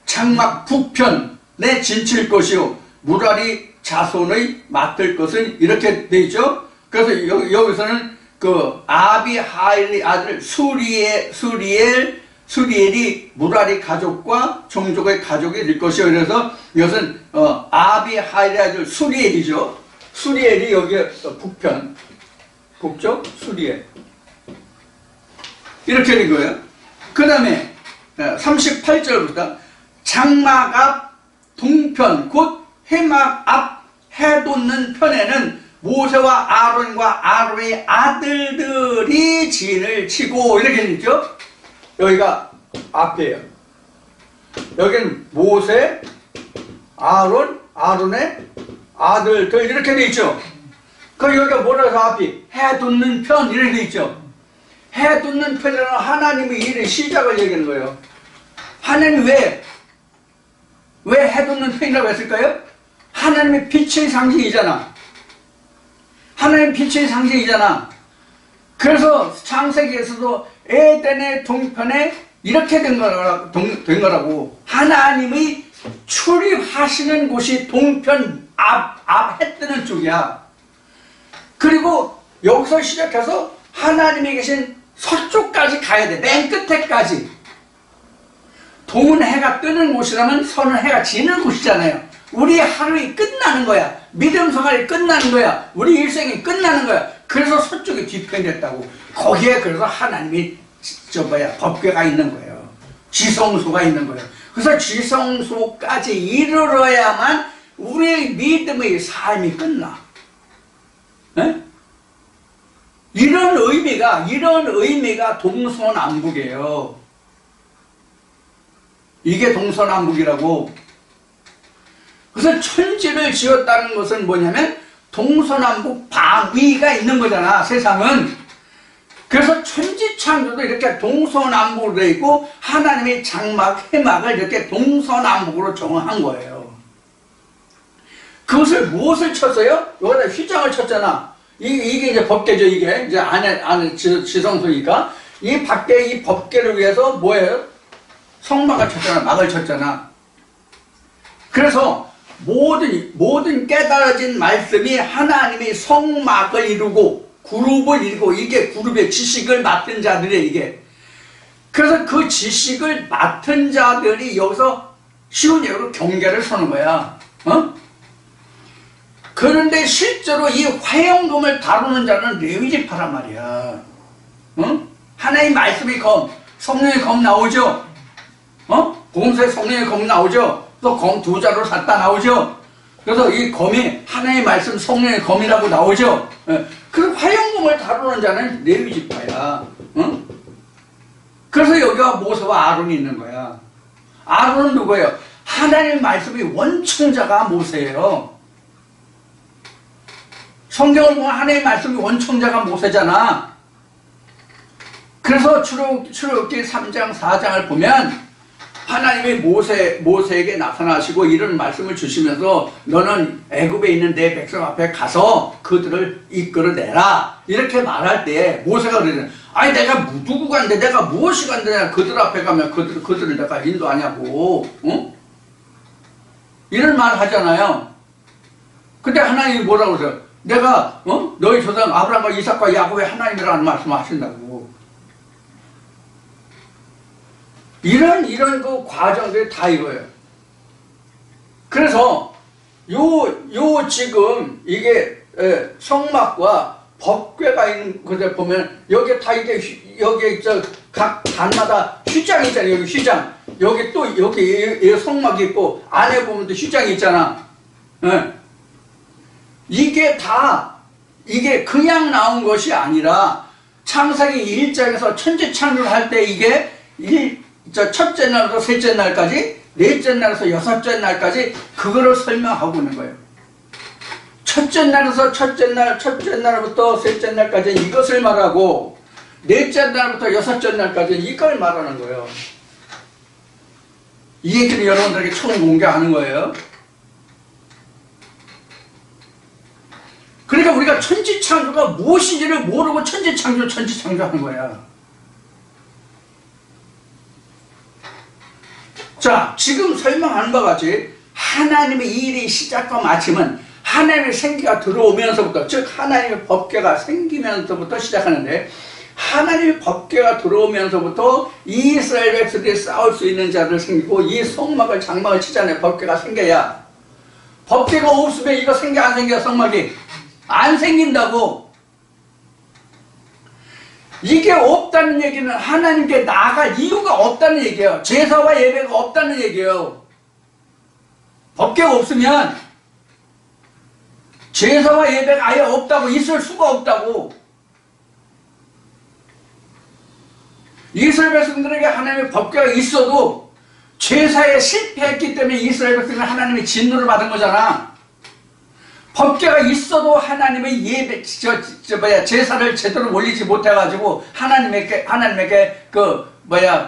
장막 북편에 진칠 것이요. 무라리 자손의 맡을 것은 이렇게 돼 있죠. 그래서 여기서는 그 아비하일의 아들 수리엘이 무라리 가족과 종족의 가족이 될 것이요. 그래서 이것은 아비하일의 아들 수리엘이죠. 수리엘이 여기 북편, 북쪽 수리엘. 이렇게 된 거예요. 그 다음에 38절부터 장막 앞 동편 곧 해막 앞 해돋는 편에는 모세와 아론과 아론의 아들들이 진을 치고 이렇게 돼 있죠. 여기가 앞이에요. 여기는 모세, 아론의 아들들 이렇게 돼 있죠. 그럼 여기가 뭐라서 앞이 해돋는 편 이렇게 돼 있죠. 해돋는 편이라는 하나님의 일의 시작을 얘기하는 거예요. 하나님이 왜 해돋는 편이라고 했을까요? 하나님의 빛의 상징이잖아. 하나님 빛의 상징이잖아. 그래서 창세기에서도 에덴의 동편에 이렇게 된 거라고. 하나님의 출입하시는 곳이 동편 앞 해 뜨는 쪽이야. 그리고 여기서 시작해서 하나님이 계신 서쪽까지 가야 돼. 맨 끝에까지. 동은 해가 뜨는 곳이라면 서는 해가 지는 곳이잖아요. 우리 하루이 끝나는 거야. 믿음 생활이 끝나는 거야. 우리 일생이 끝나는 거야. 그래서 서쪽이 뒤편이 됐다고. 거기에 그래서 하나님이 법궤가 있는 거예요. 지성소가 있는 거예요. 그래서 지성소까지 이르러야만 우리의 믿음의 삶이 끝나. 네? 이런 의미가 동서남북이에요. 이게 동서남북이라고. 그래서 천지를 지었다는 것은 뭐냐면 동서남북 방위가 있는 거잖아, 세상은. 그래서 천지창조도 이렇게 동서남북으로 되어 있고 하나님의 장막, 해막을 이렇게 동서남북으로 정한 거예요. 그것을 무엇을 쳤어요? 여기다 휘장을 쳤잖아. 이게 이제 법궤죠. 이게 이제 안에 지성소니까 이 밖에 이 법궤를 위해서 뭐예요? 성막을 쳤잖아. 막을 쳤잖아. 그래서 모든 깨달아진 말씀이 하나님의 성막을 이루고 그룹을 이루고 이게 그룹의 지식을 맡은 자들이에요. 이게. 그래서 그 지식을 맡은 자들이 여기서 쉬운 예로 경계를 서는 거야. 그런데 실제로 이 화영금을 다루는 자는 레위지파란 말이야. 하나님 말씀의 검, 성령의 검 나오죠? 공수의 성령의 검 나오죠? 또 검 두 자로 샀다 나오죠? 그래서 이 검이 하나님의 말씀 성령의 검이라고 나오죠? 그 화영금을 다루는 자는 레위지파야. 그래서 여기가 모세와 아론이 있는 거야. 아론은 누구예요? 하나님의 말씀의 원청자가 모세예요. 성경을 보면 하나님의 말씀이 원청자가 모세잖아. 그래서 출애굽기 3장 4장을 보면 하나님이 모세에게 나타나시고 이런 말씀을 주시면서 너는 애굽에 있는 내 백성 앞에 가서 그들을 이끌어내라 이렇게 말할 때 모세가 그러잖아요. 아니 내가 누구가 안돼 내가 무엇이 간데 그들 앞에 가면 그들을 내가 인도하냐고 이런 말 하잖아요. 근데 하나님이 뭐라고 그러세요? 내가 너희 조상 아브라함과 이삭과 야곱의 하나님이라는 말씀을 하신다고. 이런 그 과정들이 다 이거예요. 그래서 요 지금 이게 성막과 법궤가 있는 곳에 보면 여기 다 이게 여기 각 단마다 휘장이 있잖아요. 여기 휘장. 여기 또 여기 성막이 있고 안에 보면 또 휘장이 있잖아. 이게 다 이게 그냥 나온 것이 아니라 창세기 1장에서 천지창조를 할 때 이게 첫째 날부터 셋째 날까지, 넷째 날에서 여섯째 날까지 그거를 설명하고 있는 거예요. 첫째 날부터 셋째 날까지 이것을 말하고, 넷째 날부터 여섯째 날까지 이걸 말하는 거예요. 이 얘기를 여러분들에게 처음 공개하는 거예요. 그러니까 우리가 천지창조가 무엇인지를 모르고 천지창조 하는 거야. 자, 지금 설명하는 바와 같이 하나님의 일이 시작과 마침은 하나님의 생기가 들어오면서부터, 즉 하나님의 법궤가 생기면서부터 시작하는데, 하나님의 법궤가 들어오면서부터 이스라엘 백성들이 싸울 수 있는 자들 생기고 이 성막을 장막을 치잖아요. 법궤가 생겨야. 법궤가 없으면 이거 생겨 안 생겨? 성막이 안 생긴다고. 이게 없다는 얘기는 하나님께 나아갈 이유가 없다는 얘기예요. 제사와 예배가 없다는 얘기예요. 법궤가 없으면 제사와 예배가 아예 없다고, 있을 수가 없다고. 이스라엘 백성들에게 하나님의 법궤가 있어도 제사에 실패했기 때문에 이스라엘 백성들은 하나님의 진노를 받은 거잖아. 법궤가 있어도 하나님의 예배, 제사를 제대로 올리지 못해가지고 하나님에게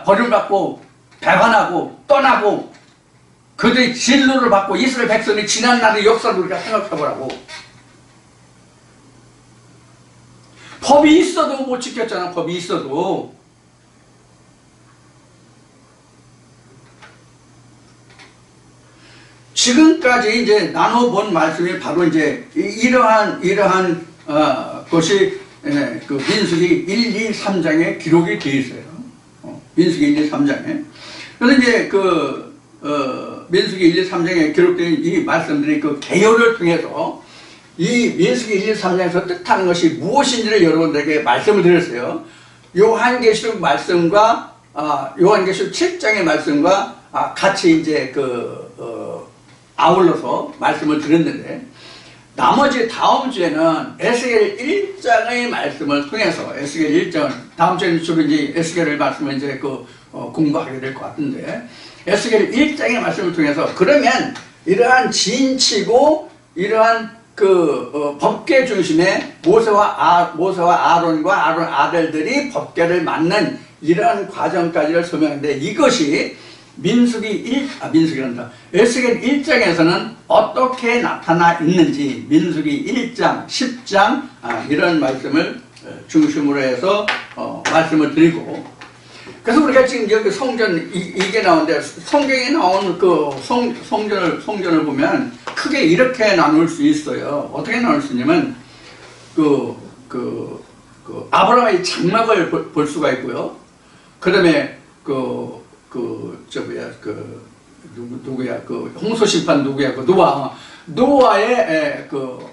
버림받고 배반하고 떠나고 그들이 진노를 받고 이스라엘 백성이 지난날의 역사를 우리가 생각해보라고. 법이 있어도 못 지켰잖아. 법이 있어도. 지금까지 이제 나눠본 말씀이 바로 이제 이러한 것이 그 민수기 1, 2, 3장에 기록이 되어 있어요. 민수기 1, 2, 3장에. 그래서 이제 민수기 1, 2, 3장에 기록된 이 말씀들이 그 개요를 통해서 이 민수기 1, 2, 3장에서 뜻하는 것이 무엇인지를 여러분들에게 말씀을 드렸어요. 요한계시록 말씀과 요한계시록 7장의 말씀과 같이 이제 아울러서 말씀을 드렸는데, 나머지 다음 주에는 에스겔 1장의 말씀을 통해서, 에스겔 1장, 다음 주에는 주로 이제 에스겔의 말씀을 이제 공부하게 될 것 같은데, 에스겔 1장의 말씀을 통해서 그러면 이러한 진치고 이러한 법궤 중심에 모세와 아론과 아론 아들들이 법궤를 맡는 이러한 과정까지를 설명하는데, 이것이 에스겔 1장에서는 어떻게 나타나 있는지 민수기 1장, 10장 이런 말씀을 중심으로 해서 말씀을 드리고, 그래서 우리가 지금 여기 성전 이게 나오는데, 성경에 나온 그 성전을 보면 크게 이렇게 나눌 수 있어요. 어떻게 나눌 수 있냐면 아브라함의 장막을 볼 수가 있고요. 그다음에 누구야? 홍수심판 누구야? 노아의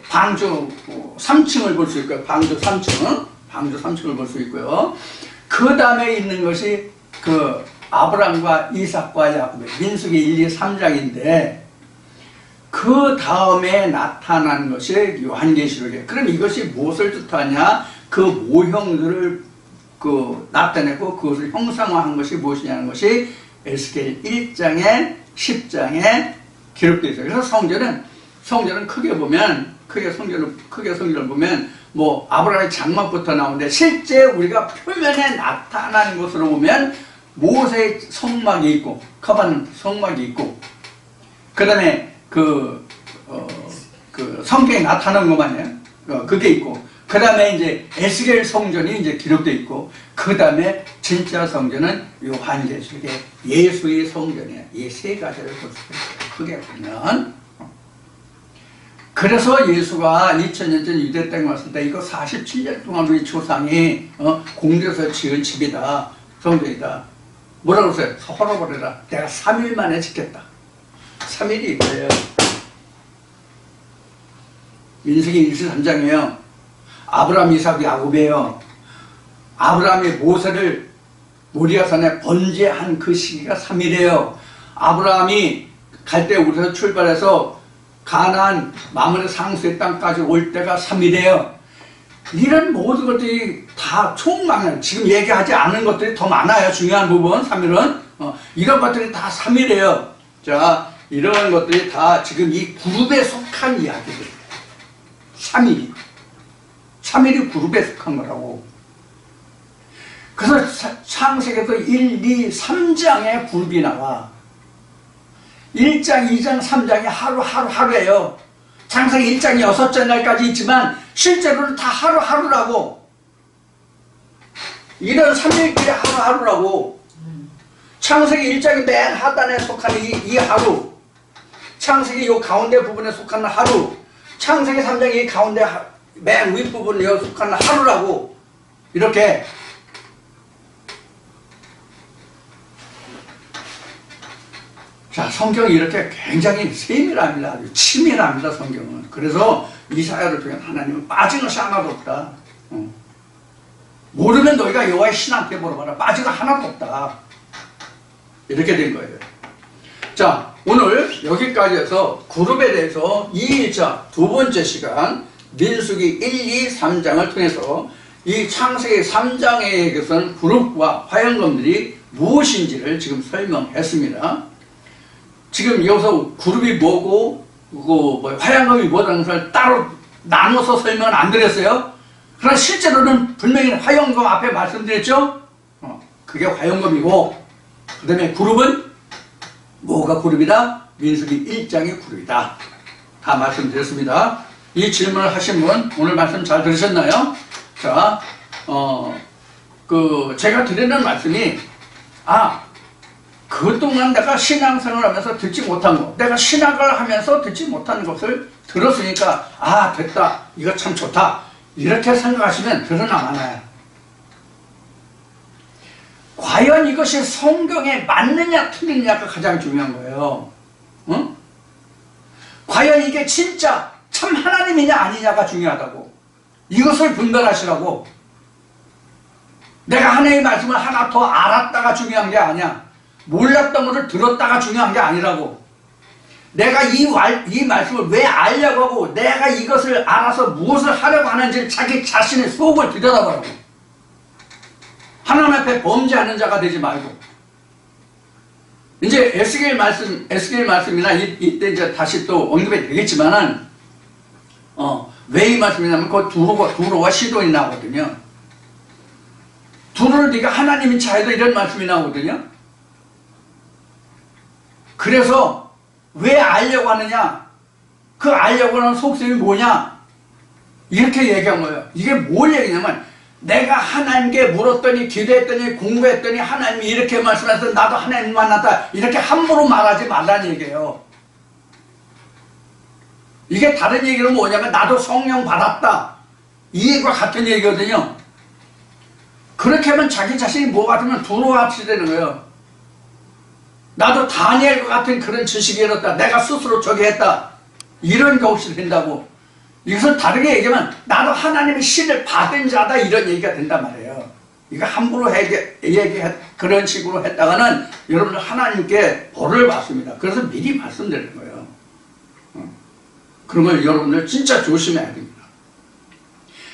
방주 3층을 볼 수 있고요. 방주 3층을 볼 수 있고요. 그 다음에 있는 것이 아브라함과 이삭과 야곱의 민수기 1, 2, 3장인데, 그 다음에 나타난 것이 요한계시록이에요. 그럼 이것이 무엇을 뜻하냐? 그 모형들을 나타내고 그것을 형상화한 것이 무엇이냐는 것이 에스겔 1장에 10장에 기록되어 있어요. 그래서 성전은 크게 성전을 보면 아브라함의 장막부터 나오는데, 실제 우리가 표면에 나타나는 것으로 보면 모세의 성막이 있고, 커버넌트 성막이 있고, 그 다음에 그 성경에 나타난 것만이에요. 그게 있고, 그 다음에 이제 에스겔 성전이 이제 기록되어 있고, 그 다음에 진짜 성전은 요한계시록의 예수의 성전이에요. 이 세 가지를 볼 수 있어요. 크게 보면. 그래서 예수가 2000년 전 유대 땅에 왔을 때 이거 47년 동안 우리 조상이 공들여서 지은 집이다, 성전이다. 뭐라고 그랬어요? 헐어버려라. 내가 3일 만에 짓겠다. 3일이 뭐예요? 민수기 23장이에요. 아브라함, 이삭, 야곱이에요. 아브라함이 모세를 모리아산에 번제한 그 시기가 3일이에요. 아브라함이 갈대우르에서 출발해서 가나안 마므레 상수의 땅까지 올 때가 3일이에요. 이런 모든 것들이 다 총망을 지금 얘기하지 않은 것들이 더 많아요. 중요한 부분 3일은 이런 것들이 다 3일이에요. 자, 이런 것들이 다 지금 이 그룹에 속한 이야기들. 3일이 그룹에 속한 거라고. 그래서 창세기에서 1, 2, 3장의 그룹이 나와. 1장, 2장, 3장이 하루예요. 창세기 1장이 6째 날까지 있지만 실제로는 다 하루라고. 이런 3일끼리 하루라고. 창세기 1장이 맨 하단에 속한 이 하루, 창세기 요 가운데 부분에 속한 하루, 창세기 3장이 이 가운데 맨 윗부분에 속한 하루라고. 이렇게 자, 성경이 이렇게 굉장히 세밀합니다. 아주 치밀합니다, 성경은. 그래서 이사야를 통해 하나님은 빠진 것이 하나도 없다. 모르면 너희가 여호와의 신한테 물어봐라. 빠진 거 하나도 없다. 이렇게 된 거예요. 자, 오늘 여기까지 해서 그룹에 대해서 2일차 두 번째 시간 민수기 1, 2, 3장을 통해서 이 창세기 3장에서는 그룹과 화영검들이 무엇인지를 지금 설명했습니다. 지금 여기서 그룹이 뭐고 화양검이 뭐라는 것을 따로 나눠서 설명은 안 드렸어요. 그러나 실제로는 분명히 화영검 앞에 말씀드렸죠. 그게 화영검이고, 그 다음에 그룹은 뭐가 그룹이다? 민수기 1장의 그룹이다. 다 말씀드렸습니다. 이 질문을 하신 분 오늘 말씀 잘 들으셨나요? 자, 제가 드리는 말씀이 그동안 내가 신앙생활을 하면서 듣지 못한 거, 내가 신학을 하면서 듣지 못하는 것을 들었으니까 됐다, 이거 참 좋다, 이렇게 생각하시면 드러나 많아요. 과연 이것이 성경에 맞느냐 틀리느냐가 가장 중요한 거예요. 응? 과연 이게 진짜 참 하나님이냐 아니냐가 중요하다고. 이것을 분별하시라고. 내가 하나님의 말씀을 하나 더 알았다가 중요한 게 아니야. 몰랐던 것을 들었다가 중요한 게 아니라고. 내가 이 말씀을 왜 알려고 하고 내가 이것을 알아서 무엇을 하려고 하는지 자기 자신의 속을 들여다보라고. 하나님 앞에 범죄하는 자가 되지 말고. 이제 에스겔 말씀이나 이때 이제 다시 또 언급이 되겠지만은 왜 이 말씀이냐면 그 두로와 시돈이 나오거든요. 두로를 네가 하나님인 자에도 이런 말씀이 나오거든요. 그래서 왜 알려고 하느냐? 그 알려고 하는 속셈이 뭐냐? 이렇게 얘기한 거예요. 이게 뭘 얘기냐면 내가 하나님께 물었더니 기도했더니 공부했더니 하나님이 이렇게 말씀해서 나도 하나님 만났다, 이렇게 함부로 말하지 말라는 얘기예요. 이게 다른 얘기로 뭐냐면 나도 성령 받았다, 이 얘기와 같은 얘기거든요. 그렇게 하면 자기 자신이 뭐 같으면 두로와 같이 되는 거예요. 나도 다니엘과 같은 그런 지식이 일었다, 내가 스스로 저기 했다, 이런 게 없이 된다고. 이것은 다르게 얘기하면 나도 하나님의 신을 받은 자다, 이런 얘기가 된단 말이에요. 이거 함부로 그런 식으로 했다가는 여러분들 하나님께 벌을 받습니다. 그래서 미리 말씀드리는 거예요. 그런 걸 여러분들 진짜 조심해야 됩니다.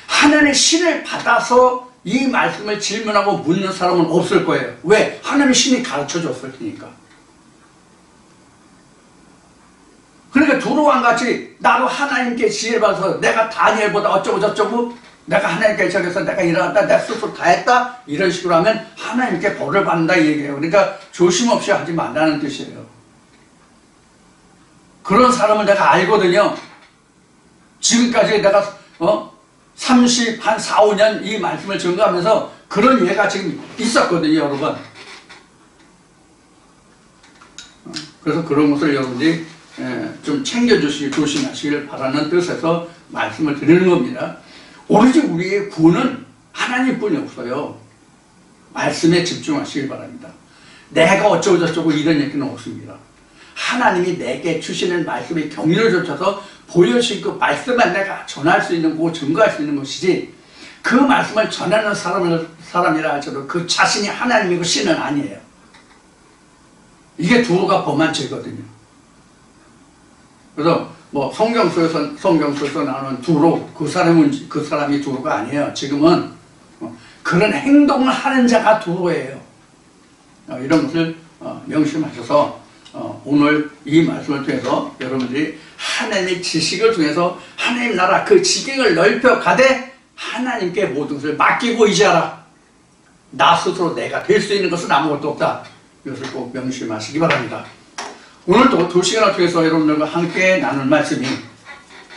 하나님의 신을 받아서 이 말씀을 질문하고 묻는 사람은 없을 거예요. 왜? 하나님의 신이 가르쳐 줬을 테니까. 그러니까 두로왕 같이 나도 하나님께 지혜를 받아서 내가 다니엘보다 어쩌고 저쩌고 내가 하나님께 저기서 내가 일어났다, 내 스스로 다 했다, 이런 식으로 하면 하나님께 벌을 받는다 이 얘기예요. 그러니까 조심 없이 하지 말라는 뜻이에요. 그런 사람을 내가 알거든요. 지금까지 내가 30, 한 4, 5년 이 말씀을 증거하면서 그런 예가 지금 있었거든요, 여러분. 그래서 그런 것을 여러분들이 좀 챙겨주시기, 조심하시길 바라는 뜻에서 말씀을 드리는 겁니다. 오로지 우리의 구원은 하나님뿐이 없어요. 말씀에 집중하시길 바랍니다. 내가 어쩌고 저쩌고 이런 얘기는 없습니다. 하나님이 내게 주시는 말씀의 경륜을 쫓아서 보여주신 그 말씀만 내가 전할 수 있는 거고 증거할 수 있는 것이지, 그 말씀을 전하는 사람이라 할지라도 그 자신이 하나님이고 신은 아니에요. 이게 두어가 범한 죄거든요. 그래서 뭐 성경 속에서 나오는 두로, 그 사람이 두로가 아니에요. 지금은 그런 행동을 하는 자가 두로예요. 이런 것을 명심하셔서 오늘 이 말씀을 통해서 여러분들이 하나님의 지식을 통해서 하나님 나라 그 지경을 넓혀 가되 하나님께 모든 것을 맡기고 의지하라. 나 스스로 내가 될 수 있는 것은 아무것도 없다. 이것을 꼭 명심하시기 바랍니다. 오늘도 2시간을 통해서 여러분들과 함께 나눌 말씀이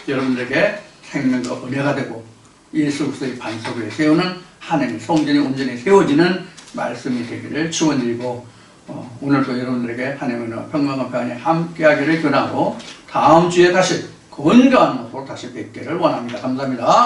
여러분들에게 생명과 은혜가 되고 예수 그리스도의 반석 위에 세우는 하나님의 성전이 온전히 세워지는 말씀이 되기를 축원드리고, 오늘도 여러분들에게 하나님의 평강과 평안이 함께하기를 권하고 다음 주에 다시 건강한 모습으로 다시 뵙기를 원합니다. 감사합니다.